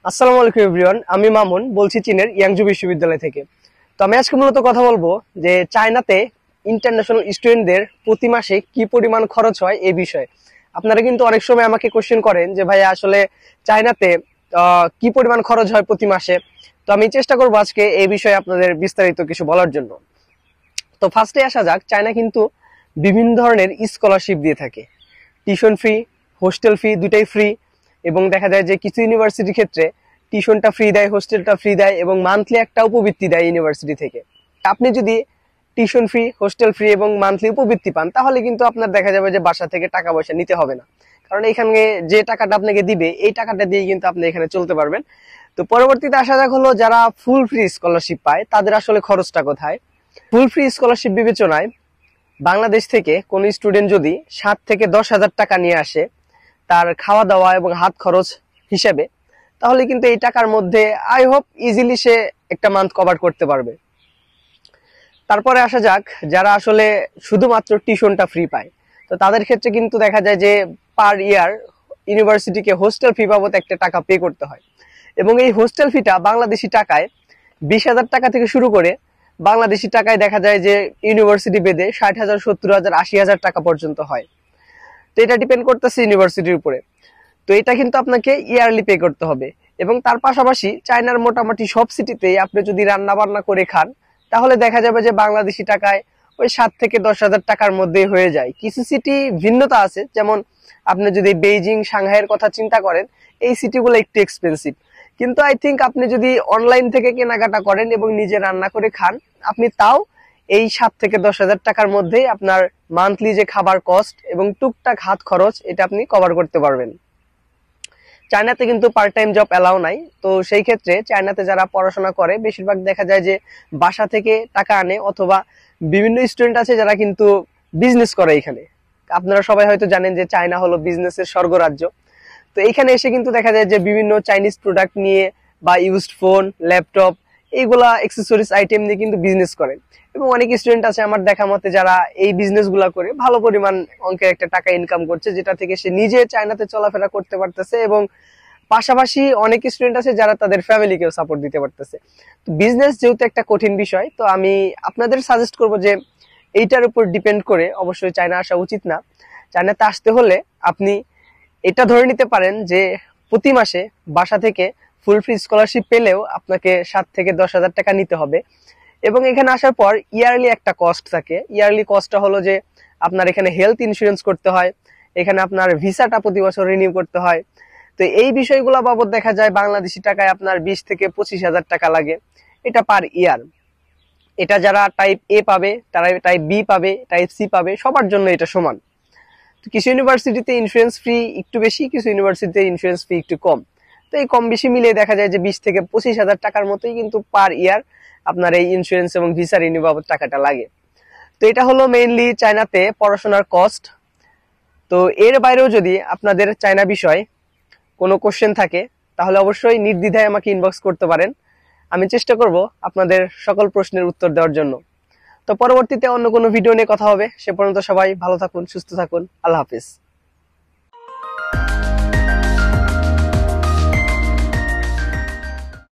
আসসালামু আলাইকুম এভরিওয়ান, আমি মামুন বলছি চীনের ইয়াংজু বিশ্ববিদ্যালয় থেকে। তো আমি আজকে মূলত কথা বলবো যে চায়নাতে ইন্টারন্যাশনাল স্টুডেন্টদের প্রতি মাসে কি পরিমাণ খরচ হয় এই বিষয়ে। আপনারা কিন্তু অনেক সময় আমাকে কোশ্চেন করেন যে ভাই আসলে চায়নাতে কি পরিমাণ খরচ হয় প্রতি মাসে। তো আমি চেষ্টা করবো আজকে এই বিষয়ে আপনাদের বিস্তারিত কিছু বলার জন্য। তো ফার্স্টে আসা যাক, চায়না কিন্তু বিভিন্ন ধরনের স্কলারশিপ দিয়ে থাকে। টিউশন ফি, হোস্টেল ফি দুটাই ফ্রি, এবং দেখা যায় যে কিছু ইউনিভার্সিটির ক্ষেত্রে টিউশনটা ফ্রি দেয়, হোস্টেলটা ফ্রি দেয়, এবং মান্থলি একটা উপবৃত্তি দেয় ইউনিভার্সিটি থেকে। আপনি যদি টিউশন ফ্রি, হোস্টেল ফ্রি এবং মান্থলি উপবৃত্তি পান, তাহলে কিন্তু আপনার দেখা যাবে যে বাসা থেকে টাকা পয়সা নিতে হবে না, কারণ এখানে যে টাকাটা আপনাকে দিবে এই টাকাটা দিয়ে কিন্তু আপনি এখানে চলতে পারবেন। তো পরবর্তীতে আসা যাক হলো, যারা ফুল ফ্রি স্কলারশিপ পায় তাদের আসলে খরচটা কোথায়। ফুল ফ্রি স্কলারশিপ বিবেচনায় বাংলাদেশ থেকে কোন স্টুডেন্ট যদি 7 থেকে 10 হাজার টাকা নিয়ে আসে তার খাওয়া দাওয়া এবং হাত খরচ হিসেবে, তাহলে কিন্তু এই টাকার মধ্যে আই হোপ ইজিলি সে একটা মান্থ কভার করতে পারবে। তারপরে আসা যাক, যারা আসলে শুধুমাত্র টিউশনটা ফ্রি পায়, তো তাদের ক্ষেত্রে কিন্তু দেখা যায় যে পার ইয়ার ইউনিভার্সিটিকে হোস্টেল ফি বাবদ একটা টাকা পে করতে হয়, এবং এই হোস্টেল ফিটা বাংলাদেশি টাকায় 20,000 টাকা থেকে শুরু করে বাংলাদেশি টাকায় দেখা যায় যে ইউনিভার্সিটি বেদে 60,000, 70,000, 80,000 টাকা পর্যন্ত হয়। তো এটা ডিপেন্ড করতেছে ইউনিভার্সিটির উপরে। তো এটা কিন্তু আপনাকে ইয়ারলি পে করতে হবে। এবং তার পাশাপাশি চায়নার মোটামুটি সব সিটিতেই আপনি যদি রান্না বান্না করে খান, তাহলে দেখা যাবে যে বাংলাদেশি টাকায় ওই 7 থেকে 10 হাজার টাকার মধ্যেই হয়ে যায়। কিছু সিটি ভিন্নতা আছে, যেমন আপনি যদি বেইজিং, সাংহাইয়ের কথা চিন্তা করেন, এই সিটিগুলো একটু এক্সপেন্সিভ। কিন্তু আই থিঙ্ক আপনি যদি অনলাইন থেকে কেনাকাটা করেন এবং নিজে রান্না করে খান, আপনি তাও এই 7 থেকে 10 হাজার টাকার মধ্যেই আপনার মান্থলি যে খাবার কস্ট এবং টুকটাক হাত খরচ এটা আপনি কভার করতে পারবেন। চায়নাতে কিন্তু পার্ট টাইম জব অ্যালাউ নাই। তো সেই ক্ষেত্রে চায়নাতে যারা পড়াশোনা করে বেশিরভাগ দেখা যায় যে বাসা থেকে টাকা আনে, অথবা বিভিন্ন স্টুডেন্ট আছে যারা কিন্তু বিজনেস করে এখানে। আপনারা সবাই হয়তো জানেন যে চায়না হলো বিজনেসের স্বর্গরাজ্য। তো এইখানে এসে কিন্তু দেখা যায় যে বিভিন্ন চাইনিজ প্রোডাক্ট নিয়ে বা ইউজড ফোন, ল্যাপটপ, এইগুলা অ্যাক্সেসরিজ আইটেম নিয়ে কিন্তু বিজনেস করে। এবং অনেক স্টুডেন্ট আছে আমার দেখা মতে যারা এই বিজনেস গুলা করে ভালো পরিমাণ অঙ্কের একটা টাকা ইনকাম করছে, যেটা থেকে সে নিজে চায়নাতে চলাফেরা করতে পারতেছে, এবং পাশাপাশি অনেক স্টুডেন্ট আছে যারা তাদের ফ্যামিলিকেও সাপোর্ট দিতে পারতেছে। তো বিজনেস যেহেতু একটা কঠিন বিষয়, তো আমি আপনাদের সাজেস্ট করবো যে এইটার উপর ডিপেন্ড করে অবশ্যই চায়না আসা উচিত না। চায়নাতে আসতে হলে আপনি এটা ধরে নিতে পারেন যে প্রতি মাসে বাসা থেকে ফুল ফ্রি স্কলারশিপ পেলেও আপনাকে 7 থেকে 10 হাজার টাকা নিতে হবে। এবং এখানে আসার পর ইয়ারলি একটা কস্ট থাকে। ইয়ারলি কস্টটা হলো যে আপনার এখানে হেলথ ইন্স্যুরেন্স করতে হয়, এখানে আপনার ভিসাটা প্রতি বছর রিনিউ করতে হয়। তো এই বিষয়গুলো বাবদ দেখা যায় বাংলাদেশি টাকায় আপনার 20 থেকে 25 হাজার টাকা লাগে, এটা পার ইয়ার। এটা যারা টাইপ এ পাবে, তারা টাইপ বি পাবে, টাইপ সি পাবে, সবার জন্য এটা সমান। তো কিছু ইউনিভার্সিটিতে ইন্স্যুরেন্স ফি একটু বেশি, কিছু ইউনিভার্সিটিতে ইন্স্যুরেন্স ফি একটু কম। তো এই কম বেশি মিলিয়ে দেখা যায় যে 20 থেকে 25 হাজার টাকার মতোই কিন্তু পার ইয়ার আপনার এই ইন্স্যুরেন্স এবং ভিসা রিনিউ বাবদ টাকাটা লাগে। তো এটা হলো মেইনলি চায়নাতে পড়াশোনার কস্ট। তো এর বাইরেও যদি আপনাদের চায়না বিষয় কোনো কোশ্চেন থাকে, তাহলে অবশ্যই নির্দ্বিধায় আমাকে ইনবক্স করতে পারেন। আমি চেষ্টা করব আপনাদের সকল প্রশ্নের উত্তর দেওয়ার জন্য। তো পরবর্তীতে অন্য কোনো ভিডিও নিয়ে কথা হবে। সে পর্যন্ত সবাই ভালো থাকুন, সুস্থ থাকুন। আল্লাহ হাফিজ।